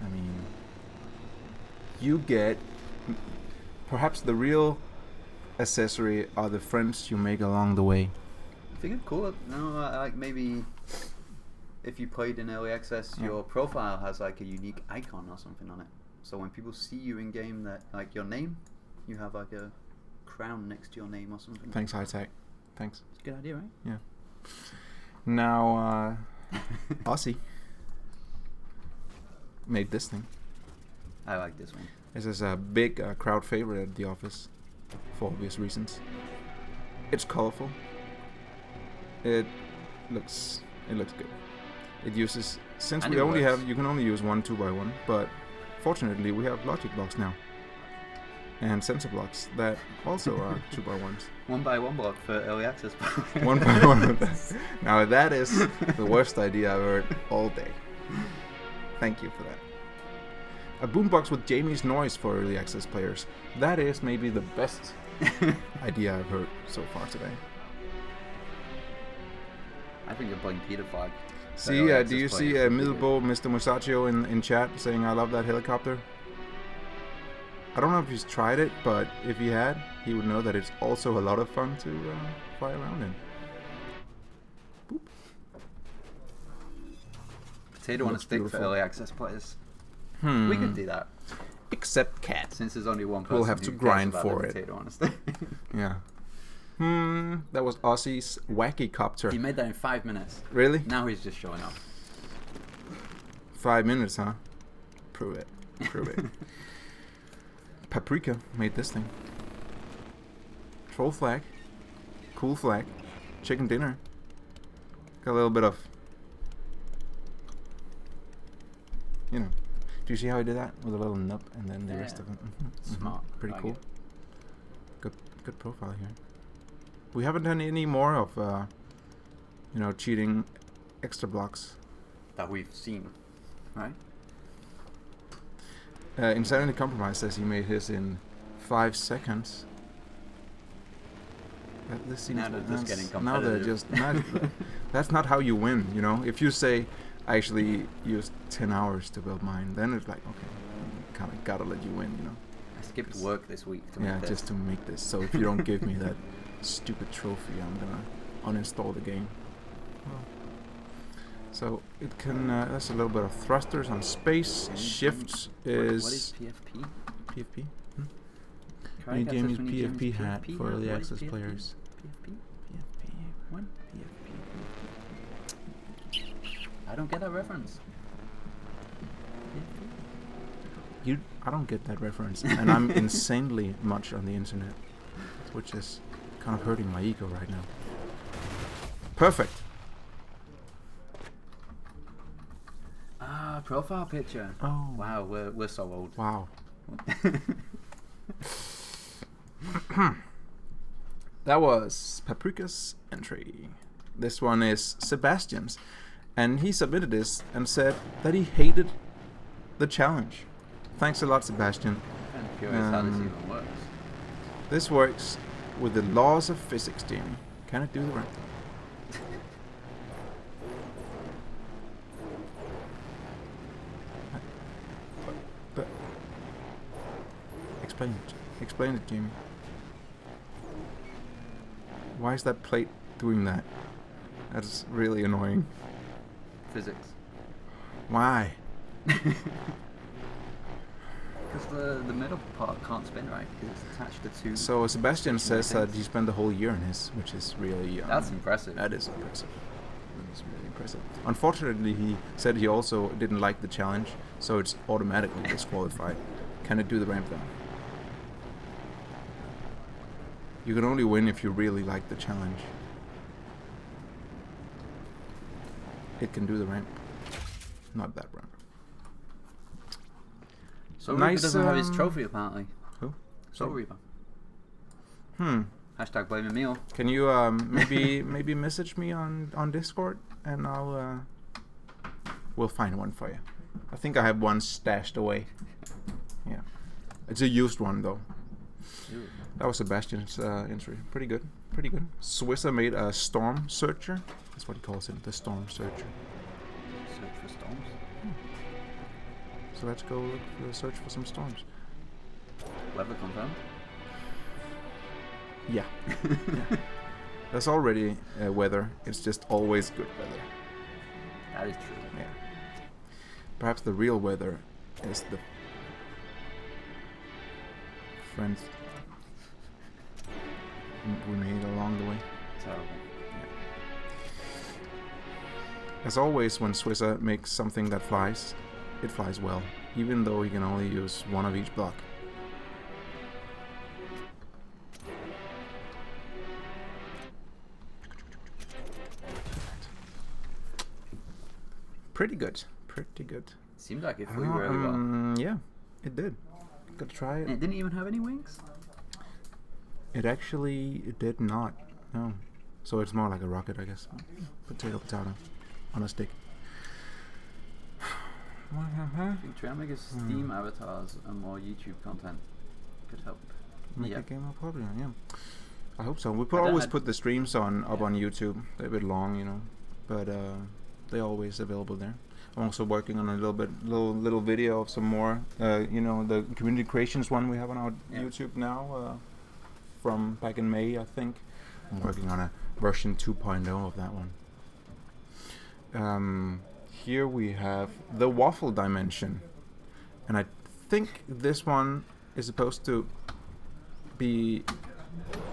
I mean, you get perhaps the real accessory are the friends you make along the way. I think it's cool. No, like maybe if you played in early access, Yeah. your profile has like a unique icon or something on it. So when people see you in game, that like your name, you have like a crown next to your name or something. Thanks, high tech. Thanks. It's a good idea, right? Yeah. Now, Aussie made this thing. I like this one. This is a big crowd favorite at the office, for obvious reasons. It's colorful. It looks good. It uses, since And we it only works. have, you can only use one 2x1, but fortunately we have logic blocks now. And sensor blocks that also are 2x1s. 1x1 block for early access. 1x1. Now that is the worst idea I've heard all day. Thank you for that. A boombox with Jamie's noise for early access players. That is maybe the best idea I've heard so far today. I think you're playing Peter flag. See, Early do access you see players. Middelbo, Mr. Musacchio in chat saying I love that helicopter? I don't know if he's tried it, but if he had, he would know that it's also a lot of fun to fly around in. Boop. Potato on a Looks stick beautiful. for early access players. Hmm. We could do that. Except Cat. Since there's only one person We'll have who to cares grind about for the it. potato on a stick. Yeah. That was Aussie's wacky copter. He made that in 5 minutes. Really? Now he's just showing off. 5 minutes, huh? Prove it. Prove it. Paprika made this thing. Troll flag. Cool flag. Chicken dinner. Got a little bit of... You know. Do you see how I did that? With a little nub and then the rest of them. Smart. Pretty Like cool. it. Good profile here. We haven't done any more of, cheating extra blocks. That we've seen, right? Insanity Compromise says he made his in 5 seconds. This seems Now they're just getting now they're competitive. just that's not how you win, you know. If you say I actually used 10 hours to build mine, then it's like okay, kind of gotta let you win, you know. I skipped work this week to Yeah, make this. just to make this. So if you don't give me that stupid trophy, I'm gonna uninstall the game. So it can. That's a little bit of thrusters on space. Shifts is What is PFP? PFP. Try New to guess game this is when you PFP use hat PFP for early What is access PFP? players. PFP? PFP. What? I don't get that reference. I don't get that reference, and I'm insanely much on the internet, which is kind of hurting my ego right now. Perfect. Ah, profile picture. Oh. Wow, we're so old. Wow. That was Paprika's entry. This one is Sebastian's, and he submitted this and said that he hated the challenge. Thanks a lot, Sebastian. I'm curious how this even works. This works with the laws of physics, Jamie. Can it do the right thing? But explain it. Explain it, Jamie. Why is that plate doing that? That's really annoying. Physics. Why? Because the middle part can't spin right because it's attached to two. So Sebastian says that things. he spent the whole year in his, which is really... That's impressive. That is impressive. That is really impressive. Unfortunately, he said he also didn't like the challenge, so it's automatically disqualified. Can it do the ramp though? You can only win if you really like the challenge. It can do the ramp. Not that ramp. Soul Nice, Reaper doesn't have his um, trophy apparently. Who? Soul Reaper. Hashtag blame Emil. Can you maybe message me on Discord and I'll we'll find one for you. I think I have one stashed away. Yeah, it's a used one though. Ew. That was Sebastian's entry. Pretty good. Pretty good. Swisser made a storm searcher. That's what he calls it, the storm searcher. Search for storms. So let's go search for some storms. Weather confirmed. Yeah. Yeah. There's already weather. It's just always good weather. That is true. Yeah. Perhaps the real weather is the friends we made along the way. Terrible. As always, when Swisser makes something that flies, it flies well, even though he can only use one of each block. Pretty good. Pretty good. Seemed like it flew really well. Yeah, it did. Could try And it. it didn't even have any wings. It did not. No. So it's more like a rocket, I guess. Potato, on a stick. I think Trailmakers Steam avatars and more YouTube content could help. Make Yeah. the game more popular, yeah. I hope so. We I always had- put the streams up on YouTube. They're a bit long, you know, but they're always available there. I'm also working on a little video of some more, the community creations one we have on our Yeah. YouTube now, from back in May, I think. I'm working on a version 2.0 of that one. Here we have the waffle dimension, and I think this one is supposed to be,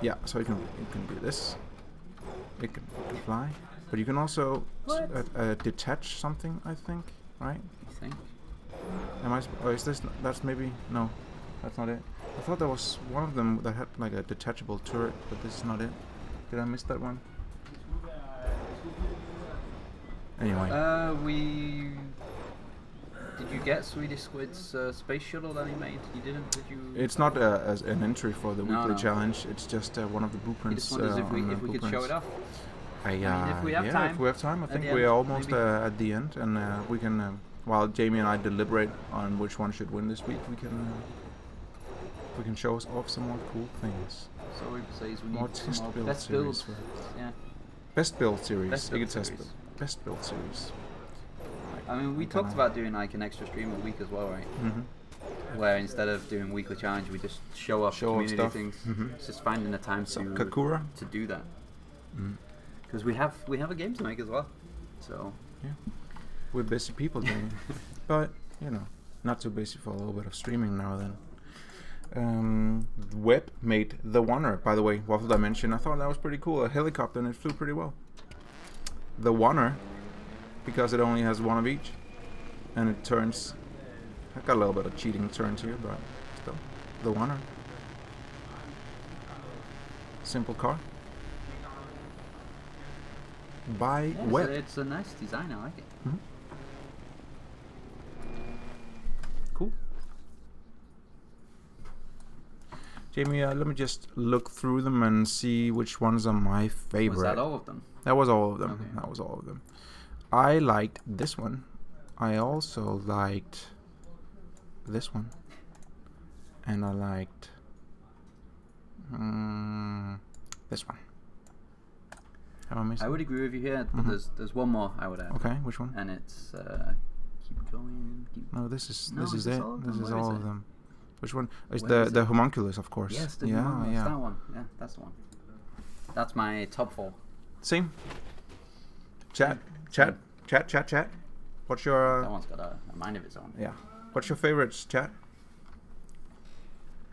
yeah. So you can do this. It can fly, but you can also What? detach something. I think, right? You think? Am I? Or is this? That's maybe no. That's not it. I thought there was one of them that had like a detachable turret, but this is not it. Did I miss that one? Anyway. Did you get Swedish Squid's space shuttle that he made? You didn't, did you? It's not as an entry for the weekly No. challenge. It's just one of the He blueprints. just wonders if we could show it off. I mean, if we have yeah, time, if we have time, I at think the we're end, almost maybe. at the end, and we can, while Jamie and I deliberate on which one should win this week, we can show us off some more cool things. So we says we More need test some build best series. builds. Yeah. Best build series. Best You build could test series. best build series. I mean, we talked about doing like an extra stream a week as well, right? Mm-hmm. Where instead of doing weekly challenge, we just show off Show off community stuff. things. Mhm. It's just finding the time Some to Kakura. do that. Mm. Because we have a game to make as well. So We're busy people, Jamie. But you know, not too busy for a little bit of streaming now and then. Web made the Oner, by the way, Waffle Dimension. I thought that was pretty cool. A helicopter, and it flew pretty well. The Oner, because it only has one of each, and it turns. I got a little bit of cheating turns here, but still, the Oner. Simple car. By yeah, Web. it's a nice design. I like it. Mhm. Cool. Jamie, let me just look through them and see which ones are my favorite. Was that all of them? That was all of them. Okay. That was all of them. I liked this one. I also liked this one. And I liked this one. Have I missed I it? would agree with you here, but Mhm. there's one more I would add. Okay, which one? And it's keep going. No, this is No, this is is this it. all of This them? is Where is all it? of them. Which one? It's Where is the it? homunculus, of course. Yes, the yeah, one, yeah. that one. Yeah, that's the one. That's my top 4. Same. Chat. What's your That one's got a mind of its own. yeah? What's your favorites, chat?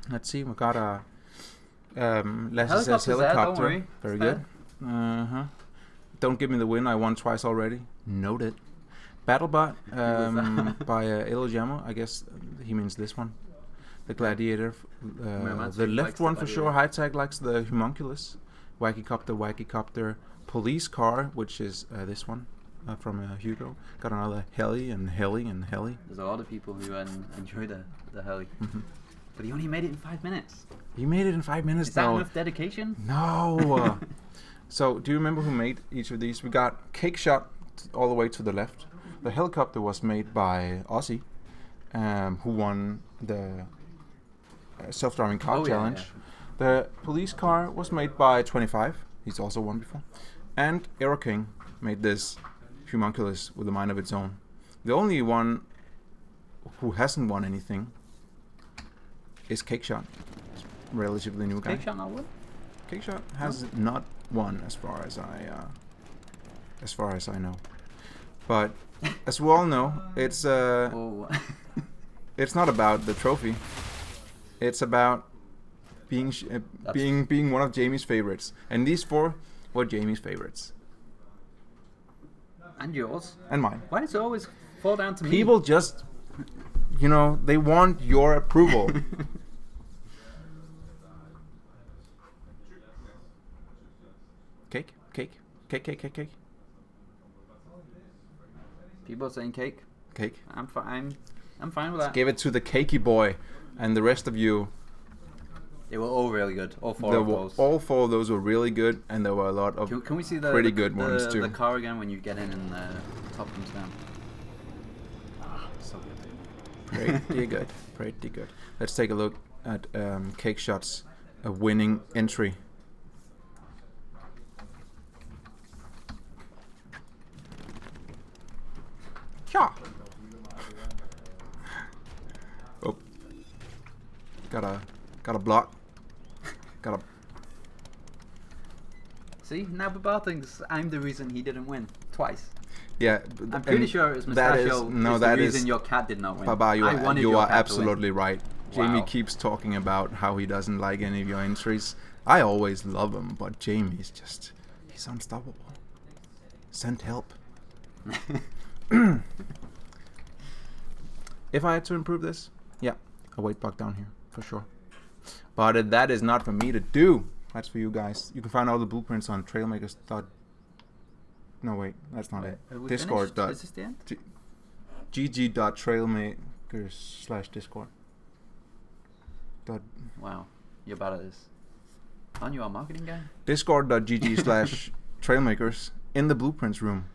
Let's see. We got a Lasse says Helicopter's there, don't helicopter. worry. Very It's good. Uh-huh. Don't give me the win. I won twice already. Noted. BattleBot by Ilojamo. I guess he means this one. The Gladiator. Mermansky The left likes the one for sure. Gladiator. High Tech likes the homunculus. Wacky Copter. Police car, which is this one from Hugo. Got another heli and heli and heli. There's a lot of people who enjoy the heli. Mhm. But he only made it in 5 minutes. He made it in 5 minutes Is that though. enough dedication? No. So, do you remember who made each of these? We got Cake Shot all the way to the left. The helicopter was made by Ozzy, who won the self-driving car Oh, yeah, challenge. yeah. The police car was made by 25. He's also won before. And Aero King made this homunculus with a mind of its own. The only one who hasn't won anything is Cake Shot. Relatively new guy. Cake shot not one? Cake Shot has not won as far as I know. But as we all know, it's Oh. it's not about the trophy. It's about being being one of Jamie's favorites. And these 4 were Jamie's favorites And yours. and mine. Why does it always fall down to me? People just, they want your approval. Cake. People are saying cake. Cake. I'm fine. I'm fine with that. Give it to the cakey boy, and the rest of you. They were all really good. All 4 of those. All 4 of those were really good, and there were a lot of Can we see the pretty the, good ones the, too. the car again when you get in and the top comes down? So good. Pretty good. Let's take a look at Cake Shot's winning entry. Yeah. Oh. Got a block. Got a. See, now Babar thinks I'm the reason he didn't win twice. Yeah. I'm pretty sure it was that is Mustachio the reason your cat did not win. Baba, you I are, wanted you your are cat to win. absolutely right. Jamie Wow. keeps talking about how he doesn't like any of your entries. I always love him, but Jamie's just, he's unstoppable. Send help. If I had to improve this, yeah, a weight block down here for sure. But that is not for me to do. That's for you guys. You can find all the blueprints on Trailmakers. No wait, that's not it. Discord. Is this the end? gg.trailmakers/discord. Wow, you're bad at this. Aren't you our marketing guy? Discord.gg/trailmakers in the blueprints room.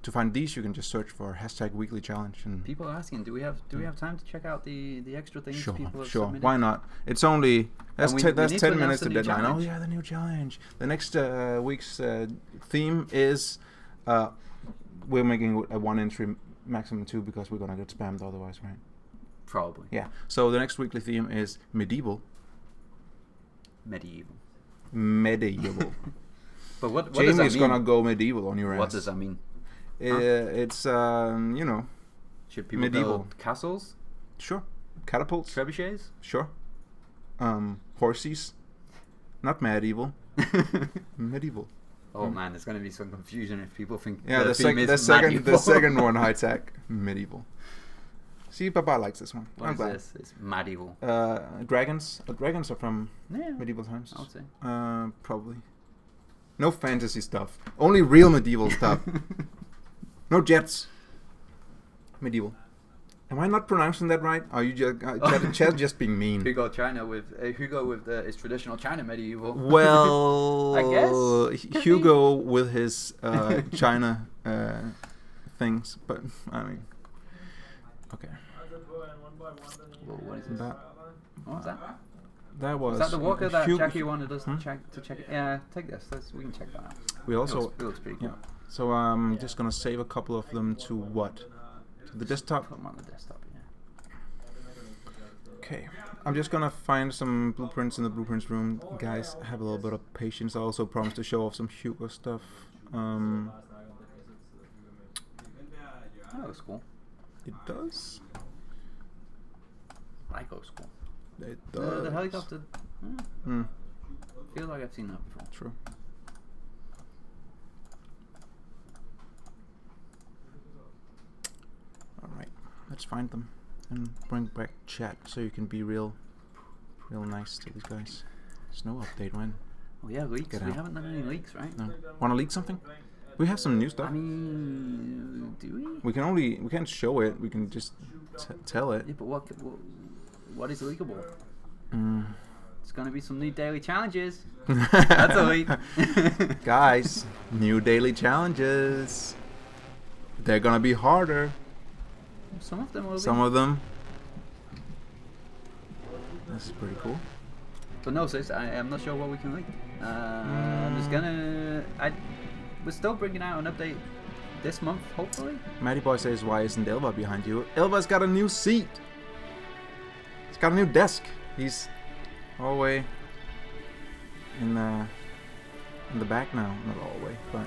To find these, you can just search for #weekly challenge. And People are asking, do we have time to check out the extra things people have sure. submitted? Why not? It's only that's we 10 need to 10 minutes announce to the new deadline. challenge. Oh yeah, the new challenge. The next week's theme is we're making a 1 entry, maximum 2 because we're gonna get spammed otherwise, right? Probably. Yeah. So the next weekly theme is medieval. Medieval. But what does that Jamie's mean? gonna go medieval on your ass. What does that mean? It's you know, Should people medieval. build castles? Sure. Catapults. Trebuchets? Sure. Horses. Not medieval. Medieval. Oh man, there's going to be some confusion if people think Yeah, the theme second one, high tech, medieval. See, Papa likes this one. What I'm is glad. this? It's medieval. Dragons. Dragons are from Yeah, medieval times. I would say. Probably. No fantasy stuff. Only real medieval stuff. No jets. Medieval. Am I not pronouncing that right? Are you just being mean? Hugo with his traditional China medieval. Well, I guess. Hugo with his China things, but I mean, okay. Whoa, what is this? That What was that? that was. Is that the walker that Hugo- Jackie wanted us to check? Yeah, take this. We can check that out. We also. It looks pretty cool. Yeah. So I'm just gonna save a couple of them to what? To the desktop. Put them on the desktop. Yeah. Okay. I'm just gonna find some blueprints in the blueprints room. Guys, have a little bit of patience. I also promised to show off some Hugo stuff. That looks cool. It does. That looks cool. It does. The helicopter. Hmm. Feel like I've seen that before. True. Alright, let's find them and bring back chat so you can be real nice to these guys. Snow update when? Oh yeah, leaks. Get We out. haven't done any leaks, right? No. Wanna leak something? We have some new stuff. I mean, do we? We can't show it, we can just tell it. Yeah, but what is leakable? Mm. It's gonna be some new daily challenges. That's a leak. Guys, new daily challenges. They're gonna be harder. Some of them will Some be. of them. This is pretty cool. But no, sis, I am not sure what we can leak. I'm just gonna. We're still bringing out an update this month, hopefully. Matty Boy says, why isn't Elva behind you? Elva's got a new seat. He's got a new desk. He's all the way in the back now. Not all the way, but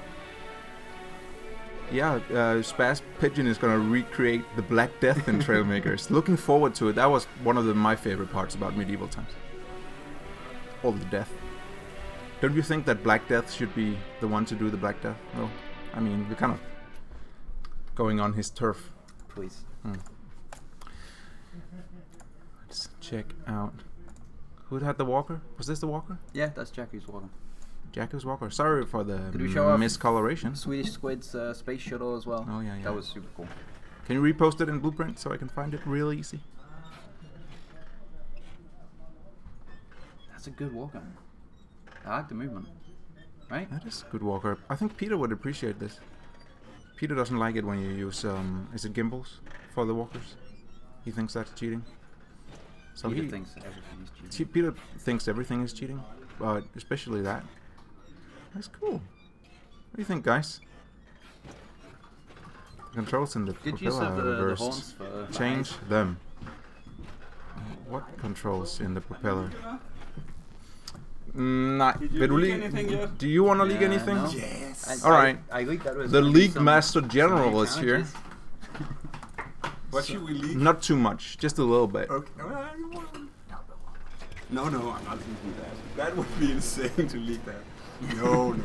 yeah, Spaz Pigeon is gonna recreate the Black Death in Trailmakers. Looking forward to it. That was one of my favorite parts about medieval times. All the death. Don't you think that Black Death should be the one to do the Black Death? No, I mean we're kind of going on his turf. Please. Let's check out. Who had the walker? Was this the walker? Yeah, that's Jackie's walker. Jacob's walker. Sorry for the Could we show off miscoloration. Swedish Squid's space shuttle as well. Oh, yeah, yeah. That was super cool. Can you repost it in Blueprint so I can find it real easy? That's a good walker. I like the movement. Right? That is a good walker. I think Peter would appreciate this. Peter doesn't like it when you use, is it gimbals for the walkers? He thinks that's cheating. So Peter thinks everything is cheating. Peter thinks everything is cheating, but especially that. That's cool. What do you think, guys? The controls in the Good use propeller of are the reversed. horns for Change them. What controls in the propeller? Not. Did you leak anything yet? Do you want to leak Yeah, anything? no. Yes. All right. I leaked that was The gonna be League some- Master some General new is here. challenges. What should we leak? Not too much, just a little bit. Okay. No, I'm not leaking that. That would be insane to leak that. No.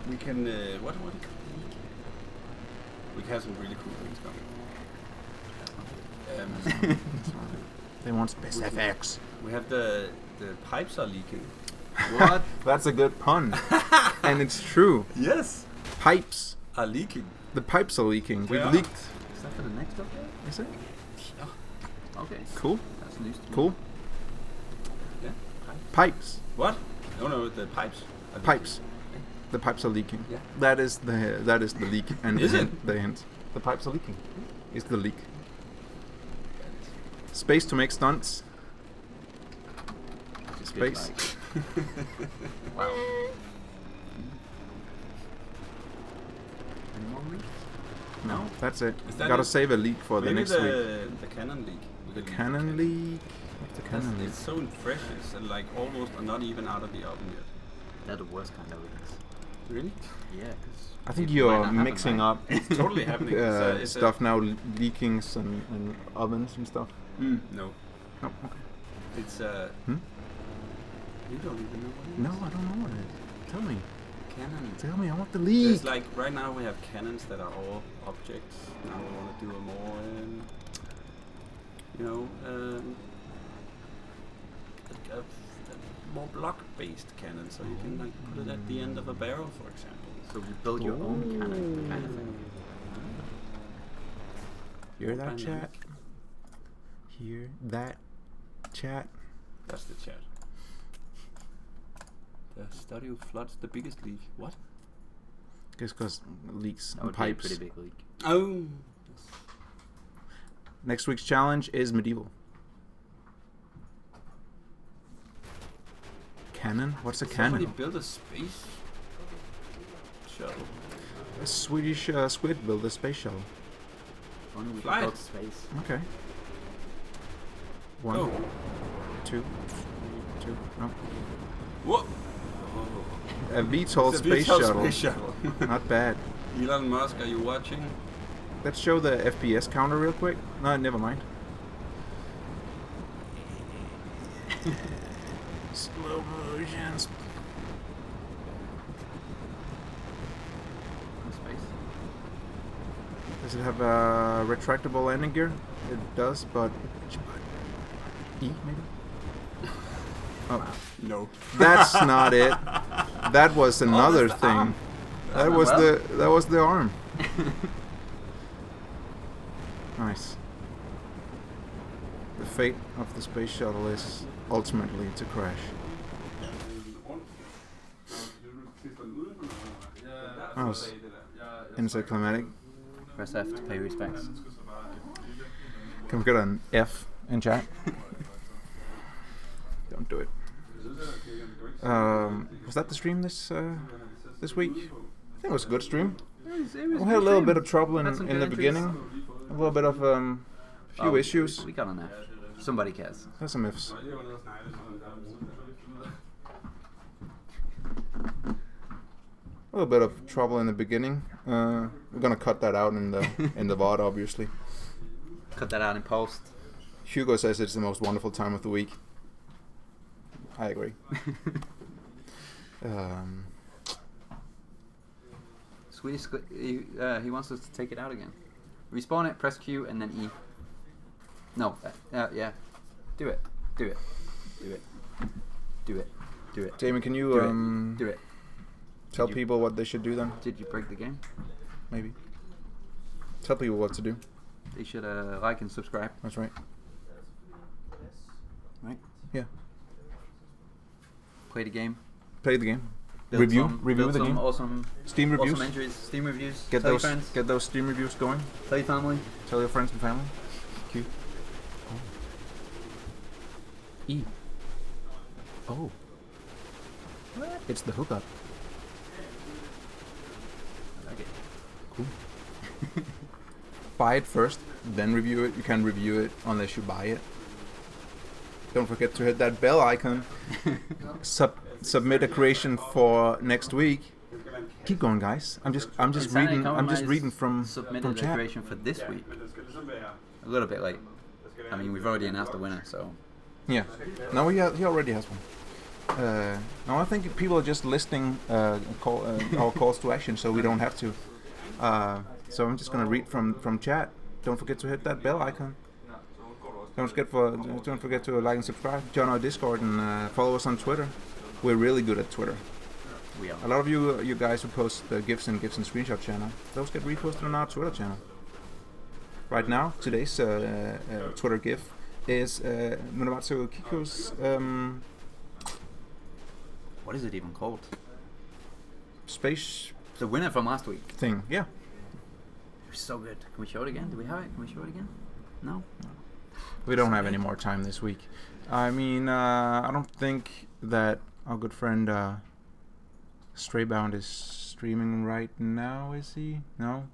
We can. What? We can have some really cool things coming. They want specifics. We have the pipes are leaking. What? That's a good pun. And it's true. Yes. Pipes. Are leaking. The pipes are leaking. We've Yeah. leaked. Is that for the next update? Is it? Okay. Cool. That's news to me. Cool. Yeah. Pipes. What? No, the pipes. Are Pipes. The pipes are leaking. Yeah. That is the leak. And Is the it? hint, the hint. The pipes are leaking. Is the leak. Space to make stunts. Just good Space. Wow. Any more leaks? No, that's it. Is that Gotta it? save a leak for the Maybe next week. the cannon leak. We could leak the Cannon leak. What's the That's- cannon leak? It's so fresh. It's like almost not even out of the oven yet. They're the worst kind of leaks. Really? Yeah, because I think you're mixing up It's totally happening. It's a- stuff now, leakings and ovens and stuff. No. Oh, okay. It's Hmm? You don't even know what it is. No, I don't know what it is. Tell me. Cannon. Tell me. I want the leak. It's like right now we have cannons that are all objects. Now we want to do a more, a more block-based cannon, so you can like put it at the end of a barrel, for example. So you build your own cannon kind of thing. Hear that, Dynamic. chat? Hear that, chat? That's the chat. The study of floods, the biggest leak. What? Just because leaks That and would be a pipes. pretty big leak. Oh. Next week's challenge is medieval. Cannon? What's a Somebody cannon? built a space shuttle. A Swedish squid built a space shuttle. If only we Fly could go it. to space. Okay. One, Oh. two. No. Whoa. A VTOL It's a space VTOL shuttle. space shuttle. Not bad. Elon Musk, are you watching? Let's show the FPS counter real quick. No, never mind. Slow motions. In space. Does it have a retractable landing gear? It does, but E maybe. Oh, No. that's not it. That was another that's the thing. arm. That went was well. that was the arm. Nice. The fate of the space shuttle is ultimately to crash. That was anticlimactic. Press F to pay respects. Can we get an F in chat? Don't do it. Was that the stream this week? I think it was a good stream. We had a little bit of trouble in Had some the good entries. beginning. A little bit of few issues. We got an F. Somebody cares. There's some ifs. A little bit of trouble in the beginning. We're gonna cut that out in the VOD, obviously. Cut that out in post. Hugo says it's the most wonderful time of the week. I agree. Swedish, he wants us to take it out again. Respawn it, press Q, and then E. No, yeah. Do it. Do it. Do it. Do it. Do it. Jamie, can you Do it. tell you- people what they should do then? Did you break the game? Maybe. Tell people what to do. They should like and subscribe. That's right. Right? Yeah. Play the game. Play the game. Build Review build the some game. Awesome Steam reviews. Awesome entries. Steam reviews. Get Tell those your friends. get those Steam reviews going. Tell your family. Tell your friends and family. Q. E. Oh. What? It's the hookup. I like it. Cool. Buy it first, then review it. You can review it unless you buy it. Don't forget to hit that bell icon. Submit a creation for next week. Keep going, guys. I'm just Insanity reading. I'm just Compromise reading from submitted a chat. creation for this week. A little bit late. I mean, we've already announced the winner, so Yeah. No, he already has one. No, I think people are just listing our calls to action, so we don't have to. So I'm just gonna read from chat. Don't forget to hit that bell icon. Don't forget to like and subscribe. Join our Discord and follow us on Twitter. We're really good at Twitter. We are. A lot of you guys who post GIFs and screenshot channel, those get reposted on our Twitter channel. Right now, today's Twitter GIF is Munamatsu Kiko's What is it even called? space The winner from last week. thing. Yeah. It was so good. Can we show it again? Do we have it? Can we show it again? No? We don't have any more time this week. I mean, I don't think that our good friend Straybound is streaming right now, is he? No?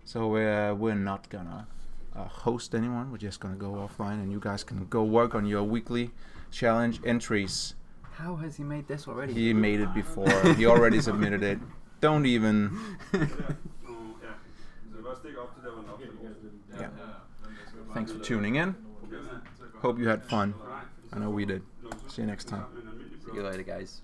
So we're not gonna host anyone. We're just gonna go offline, and you guys can go work on your weekly challenge entries. How has he made this already? He made it before. He already submitted it. Don't even. Yeah. Thanks for tuning in. Hope you had fun. I know we did. See you next time. See you later, guys.